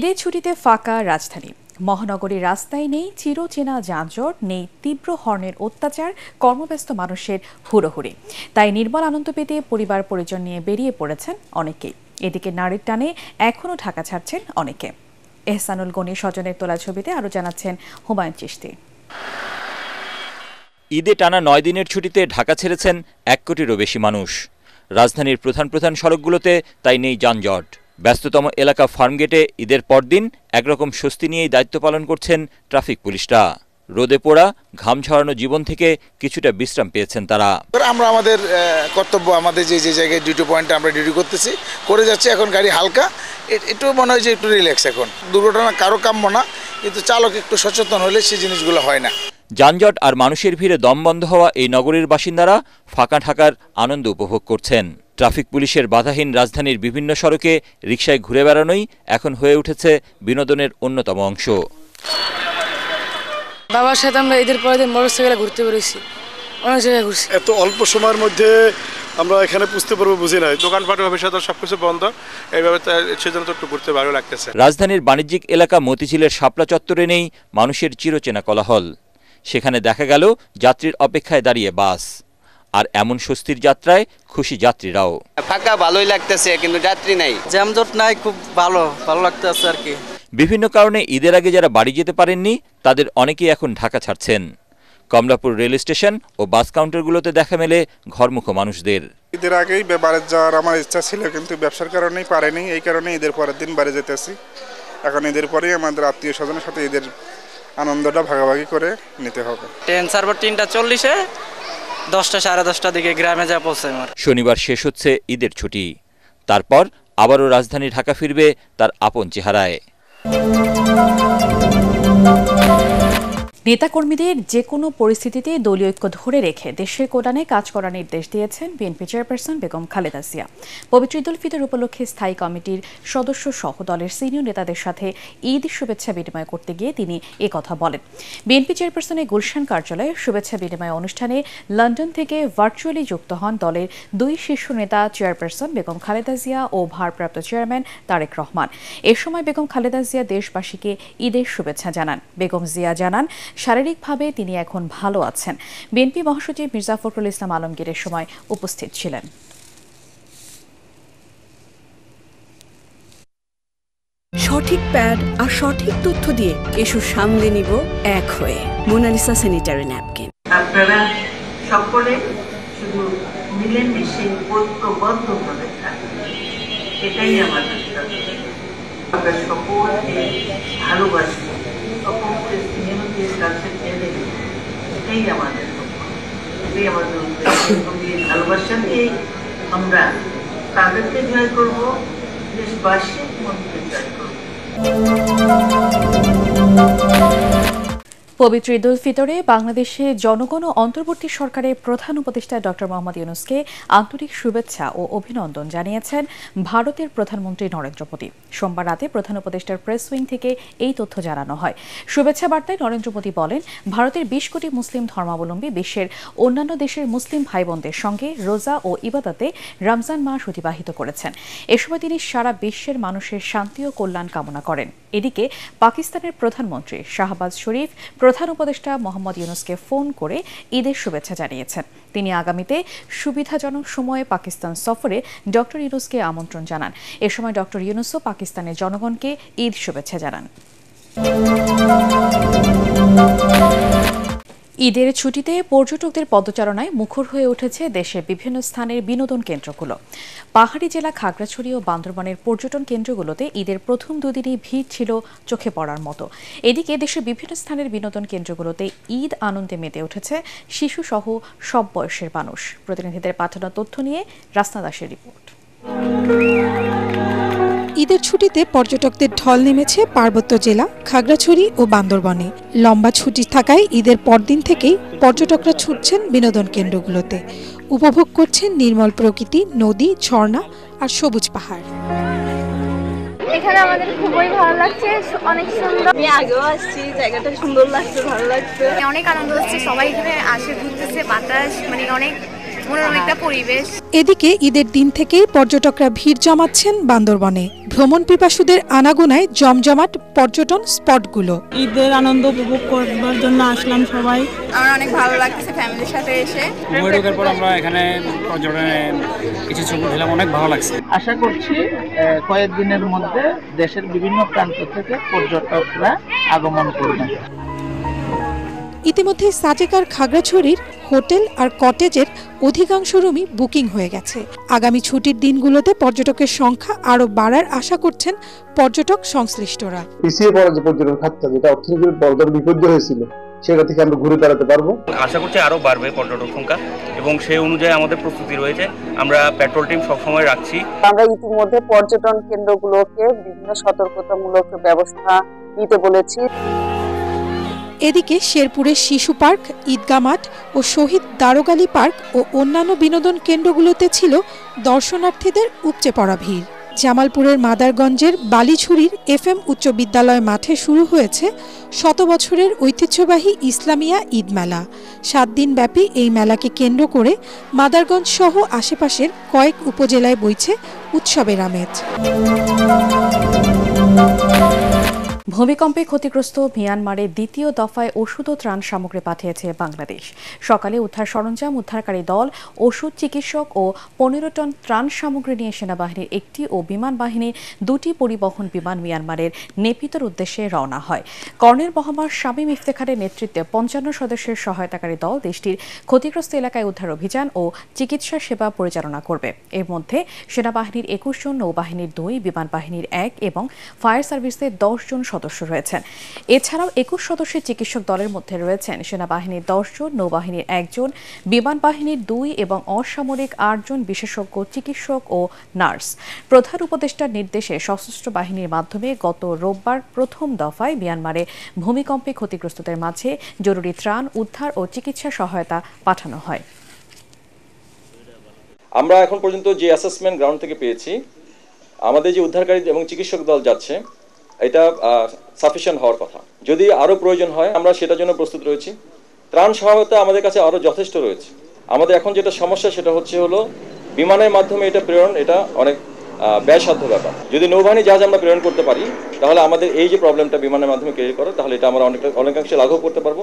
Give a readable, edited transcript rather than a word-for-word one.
ঈদের ছুটিতে ফাঁকা রাজধানী। মহানগরীর রাস্তায় নেই চিরচেনা যানজট, নেই তীব্র হর্নের অত্যাচার, কর্মব্যস্ত মানুষের হুড়োহুড়ি। তাই নির্মল আনন্দ পেতে পরিবার পরিজন নিয়ে বেরিয়ে পড়েছেন অনেকেই। এদিকে নারীর টানে এখনও ঢাকা ছাড়ছেন অনেকে। এহসানুল গনি স্বজনের তোলা ছবিতে আরও জানাচ্ছেন হুমায়ুন চিশতি। ঈদে টানা ৯ দিনের ছুটিতে ঢাকা ছেড়েছেন ১ কোটিরও বেশি মানুষ। রাজধানীর প্রধান স্বরকগুলোতে তাই নেই যানজট। ব্যস্ততম এলাকা ফার্মগেটে ঈদের পরদিন একরকম স্বস্তি নিয়েই দায়িত্ব পালন করছেন ট্রাফিক পুলিশরা। রোদে পোড়া, ঘাম ঝরানো জীবন থেকে কিছুটা বিশ্রাম পেয়েছেন তারা। আমরা আমাদের কর্তব্য, আমাদের যে জায়গায় ডিউটি পয়েন্টে আমরা ডিউটি করতেছি করে যাচ্ছি। এখন গাড়ি হালকা, একটু মনে হয় যে একটু রিল্যাক্স। এখন দুর্ঘটনা কারো কাম্য না, কিন্তু চালক একটু সচেতন হলে সেই জিনিসগুলো হয় না। যানজট আর মানুষের ভিড়ে দম বন্ধ হওয়া এই নগরীর বাসিন্দারা ফাঁকা ঢাকার আনন্দ উপভোগ করছেন। ট্রাফিক পুলিশের বাধাহীন রাজধানীর বিভিন্ন সড়কে রিকশায় ঘুরে বেড়ানোই এখন হয়ে উঠেছে বিনোদনের অন্যতম অংশ। বাবার সাথে আমরা ঈদের পরের দিন মোটরসাইকেলে ঘুরতে বেরিয়েছি, অনেক জায়গায় ঘুরছি। এত অল্প সময়ের মধ্যে আমরা এখানে পুষতে পারবো বুঝি নাই। দোকানপাট ভবিষ্যৎ সবকিছু বন্ধ, এইভাবে সেজন্য তো একটু ঘুরতে ভালো লাগতেছে। রাজধানীর বাণিজ্যিক এলাকা মতিঝিলের শাপলা চত্বরে নেই মানুষের চিরচেনা কোলাহল। সেখানে দেখা গেল যাত্রীর অপেক্ষায় দাঁড়িয়ে বাস। আর এমন স্বস্তির যাত্রায় খুশি যাত্রীরাও। ফাঁকা ভালোই লাগতেছে, কিন্তু যাত্রী নাই, জ্যামজট নাই, খুব ভালো লাগতেছে আর কি। বিভিন্ন কারণে ঈদের আগে যারা বাড়ি যেতে পারেননি তাদের অনেকেই এখন ঢাকা ছাড়ছেন। কমলাপুর রেল স্টেশন ও বাস কাউন্টারগুলোতে দেখা মেলে ঘরমুখো মানুষদের। ঈদের আগেই বাড়ি যাওয়ার আমার ইচ্ছা ছিল, কিন্তু ব্যবসার কারণেই পারেনি। এই কারণে ঈদের পরের দিন বাড়ি যেতেছি। এখন ঈদের পরেই আমাদের আত্মীয় স্বজনের সাথে ঈদের আনন্দটা ভাগাভাগি করে নিতে হবে। ট্রেন ছাড়বো ৩:৪০-এ, 10টা সাড়ে 10টার দিকে গ্রামে যা পৌঁছায়। শনিবার শেষ হচ্ছে ঈদের ছুটি। তারপর আবারও রাজধানী ঢাকা ফিরবে তার আপন চেহারায়। নেতাকর্মীদের যে কোনো পরিস্থিতিতে দলীয় ঐক্য ধরে রেখে দেশের কল্যাণে কাজ করার নির্দেশ দিয়েছেন বিএনপি চেয়ারপারসন বেগম খালেদা জিয়া। পবিত্র ঈদুল ফিতর উপলক্ষে স্থায়ী কমিটির সদস্য সহ দলের সিনিয়র নেতাদের সাথে ঈদ শুভেচ্ছা বিনিময় করতে গিয়ে তিনি একথা বলেন। বিএনপি চেয়ারপারসনের গুলশান কার্যালয়ে শুভেচ্ছা বিনিময় অনুষ্ঠানে লন্ডন থেকে ভার্চুয়ালি যুক্ত হন দলের 2 শীর্ষ নেতা চেয়ারপারসন বেগম খালেদা জিয়া ও ভারপ্রাপ্ত চেয়ারম্যান তারেক রহমান। এ সময় বেগম খালেদা জিয়া দেশবাসীকে ঈদের শুভেচ্ছা জানান। বেগম জিয়া জানান, শারীরিকভাবে তিনি এখন ভালো আছেন। বিএনপি মহাসচিব মির্জা ফখরুল ইসলাম আলমগীরের সময় উপস্থিত ছিলেন। সঠিক প্যাড আর সঠিক তথ্য দিয়ে এসব সামলে নিব এক হয়ে। Monalisa sanitary napkin. আপনারা সকলে শুধু মিলেমিশে ঐক্যবদ্ধভাবে থাকবেন, এটাই আমাদের আমরা সকলকে ভালোবাসি, সকলকে স্নেহের কাছে টেনে দেব, এটাই আমাদের লক্ষ্য, এটাই আমাদের উদ্দেশ্য। এই ভালোবাসা দিয়ে আমরা তাদেরকে জয় করব, দেশবাসীর মধ্যে জয় করব। পবিত্র ঈদুল ফিতরে বাংলাদেশে জনগণ ও অন্তর্বর্তী সরকারের প্রধান উপদেষ্টা ডক্টর মোহাম্মদ ইউনূসকে আন্তরিক শুভেচ্ছা ও অভিনন্দন জানিয়েছেন ভারতের প্রধানমন্ত্রী নরেন্দ্র মোদী। সোমবার রাতে প্রধান উপদেষ্টার প্রেস উইং থেকে এই তথ্য জানানো হয়। শুভেচ্ছা বার্তায় নরেন্দ্র মোদী বলেন, ভারতের 20 কোটি মুসলিম ধর্মাবলম্বী বিশ্বের অন্যান্য দেশের মুসলিম ভাই বোনদের সঙ্গে রোজা ও ইবাদতে রমজান মাস অতিবাহিত করেছেন। এ সময় তিনি সারা বিশ্বের মানুষের শান্তি ও কল্যাণ কামনা করেন। এদিকে পাকিস্তানের প্রধানমন্ত্রী শাহবাজ শরীফ প্রধান উপদেষ্টা মোহাম্মদ ইউনূসকে ফোন করে ঈদের শুভেচ্ছা জানিয়েছেন। তিনি আগামীতে সুবিধাজনক সময়ে পাকিস্তান সফরে ডক্টর ইউনূসকে আমন্ত্রণ জানান। এ সময় ডক্টর ইউনূসও পাকিস্তানের জনগণকে ঈদ শুভেচ্ছা জানান। ঈদের ছুটিতে পর্যটকদের পদচারণায় মুখর হয়ে উঠেছে দেশের বিভিন্ন স্থানের বিনোদন কেন্দ্রগুলো। পাহাড়ি জেলা খাগড়াছড়ি ও বান্দরবানের পর্যটন কেন্দ্রগুলোতে ঈদের প্রথম 2 দিনই ভিড় ছিল চোখে পড়ার মতো। এদিকে দেশের বিভিন্ন স্থানের বিনোদন কেন্দ্রগুলোতে ঈদ আনন্দে মেতে উঠেছে শিশুসহ সব বয়সের মানুষ। প্রতিনিধিদের পাঠানো তথ্য নিয়ে রাসনা দাসের রিপোর্ট। ঈদের ছুটিতে পর্যটকদের ঢল নেমেছে পার্বত্য জেলা খাগড়াছড়ি ও বান্দরবনে। লম্বা ছুটি থাকায় ঈদের পরদিন থেকেই পর্যটকরা ছুটছেন বিনোদন কেন্দ্রগুলোতে। উপভোগ করছেন নির্মল প্রকৃতি, নদী, ঝর্ণা আর সবুজ পাহাড়। এখানে আমাদের খুবই ভালো লাগছে, অনেক সুন্দর। আমি আগেও আসছি, জায়গাটা সুন্দর লাগছে, ভালো লাগছে, অনেক আনন্দ হচ্ছে। সবাই এখানে আসে, ঘুরতেছে, বাতাস অনেক মনোরম একটা পরিবেশ। এদিকে ঈদের দিন থেকেই পর্যটকরা ভিড় জমাচ্ছেন বান্দরবনে। ভ্রমণ পিপাসুদের আনাগোনায় জমজমাট পর্যটন স্পটগুলো। ঈদের আনন্দ উপভোগ করবার জন্য আসলাম সবাই। আমার অনেক ভালো লাগছে ফ্যামিলির সাথে এসে। ময়ূরের পর আমরা এখানে পর্যটনে কিছু ছবি দিলাম, অনেক ভালো লাগছে। আশা করছি কয়েকদিনের মধ্যে দেশের বিভিন্ন প্রান্ত থেকে পর্যটকরা আগমন করবেন। ইতিমধ্যে সাজেকার খাগড়াছড়ির হোটেল আর কটেজের অধিকাংশ রুমই বুকিং হয়ে গেছে। আগামী ছুটির দিনগুলোতে পর্যটকের সংখ্যা আরো বাড়ার আশা করছেন পর্যটক সংশ্লিষ্টরা। পিছিয়ে পড়া যে পর্যটন খাতটা, যেটা অর্থনীতির বড় বিপর্যয় হয়েছিল, সেটা থেকে আমরা ঘুরে দাঁড়াতে পারবো। আশা করছি আরো বাড়বে পর্যটক সংখ্যা এবং সেই অনুযায়ী আমাদের প্রস্তুতি রয়েছে। আমরা পেট্রোল টিম সবসময় রাখছি। আমরা ইতিমধ্যে পর্যটন কেন্দ্রগুলোকে বিভিন্ন সতর্কতামূলক ব্যবস্থা নিতে বলেছি। এদিকে শেরপুরের শিশু পার্ক, ঈদগাহ মাঠ ও শহীদ দারোগ আলী পার্ক ও অন্যান্য বিনোদন কেন্দ্রগুলোতে ছিল দর্শনার্থীদের উপচে পড়া ভিড়। জামালপুরের মাদারগঞ্জের বালিছড়ির FM উচ্চ বিদ্যালয় মাঠে শুরু হয়েছে 100 বছরের ঐতিহ্যবাহী ইসলামিয়া ঈদ মেলা। 7 দিন ব্যাপী এই মেলাকে কেন্দ্র করে মাদারগঞ্জ সহ আশেপাশের কয়েক উপজেলায় বইছে উৎসবের আমেজ। ভূমিকম্পে ক্ষতিগ্রস্ত মিয়ানমারে দ্বিতীয় দফায় ওষুধ ও ত্রাণ সামগ্রী পাঠিয়েছে বাংলাদেশ। সকালে উদ্ধার সরঞ্জাম, উদ্ধারকারী দল, ওষুধ, চিকিৎসক ও 15 টন ত্রাণ সামগ্রী নিয়ে সেনাবাহিনীর একটি ও বিমান বাহিনীর 2টি পরিবহন বিমান মিয়ানমারের নেপিতর উদ্দেশ্যে রওনা হয়। কর্নেল মোহাম্মদ শামীম ইফতেখারের নেতৃত্বে 55 সদস্যের সহায়তাকারী দল দেশটির ক্ষতিগ্রস্ত এলাকায় উদ্ধার অভিযান ও চিকিৎসা সেবা পরিচালনা করবে। এর মধ্যে সেনাবাহিনীর 21 জন, নৌবাহিনীর 2, বিমান বাহিনীর 1 এবং ফায়ার সার্ভিসের 10 জন সদস্য রয়েছেন। এছাড়াও 21 সদস্যের চিকিৎসক দলের মধ্যে রয়েছেন সেনাবাহিনীর 10 জন, নৌবাহিনীর 1 জন, বিমান বাহিনীর 2 এবং অসামরিক 8 জন বিশেষজ্ঞ চিকিৎসক ও নার্স। প্রধান উপদেষ্টার নির্দেশে সশস্ত্র বাহিনীর মাধ্যমে গত রোববার প্রথম দফায় মিয়ানমারে ভূমিকম্পে ক্ষতিগ্রস্তদের মাঝে জরুরি ত্রাণ, উদ্ধার ও চিকিৎসা সহায়তা পাঠানো হয়। আমরা এখন পর্যন্ত যে অ্যাসেসমেন্ট গ্রাউন্ড থেকে পেয়েছি, আমাদের যে উদ্ধারকারী এবং চিকিৎসক দল যাচ্ছে, এটা সাফিসিয়েন্ট হওয়ার কথা। যদি আরও প্রয়োজন হয় আমরা সেটার জন্য প্রস্তুত রয়েছি। ত্রাণ সহায়তা আমাদের কাছে আরও যথেষ্ট রয়েছে। আমাদের এখন যেটা সমস্যা সেটা হলো বিমানের মাধ্যমে এটা প্রেরণ, এটা অনেক ব্যয়সাধ্য ব্যাপার। যদি নৌবাহিনী জাহাজ আমরা প্রেরণ করতে পারি তাহলে আমাদের এই যে প্রবলেমটা বিমানের মাধ্যমে ক্লিয়ার করা, তাহলে এটা আমরা অনেকাংশে লাঘব করতে পারবো।